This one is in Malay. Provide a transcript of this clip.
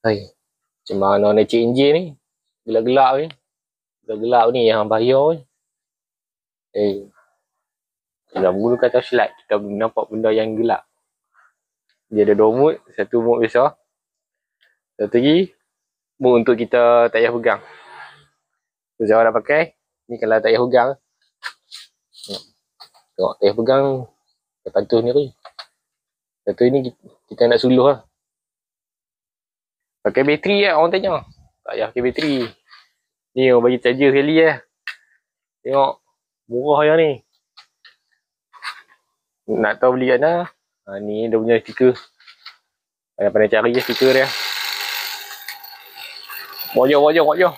Hai, macam mana nak cek enjin ni? Gelap-gelap ni. Gelap-gelap ni yang bahaya ni. Dalam dulu kata slide, kita nampak benda yang gelap. Dia ada 2 mood, satu mood biasa. Satu lagi, mood untuk kita tak payah pegang. So, cara nak pakai, ni kalau tak payah pegang. Tengok, tak payah pegang, lepas tu ni. Satu ni kita nak suluh lah. Pakai bateri lah, orang tanya. Tak payah pakai bateri. Ni orang bagi charger sekali lah. Tengok, murah yang ni. Nak tahu beli kat mana? Ni dia punya stiker. Pandai-pandai cari je stiker dia. Wajah.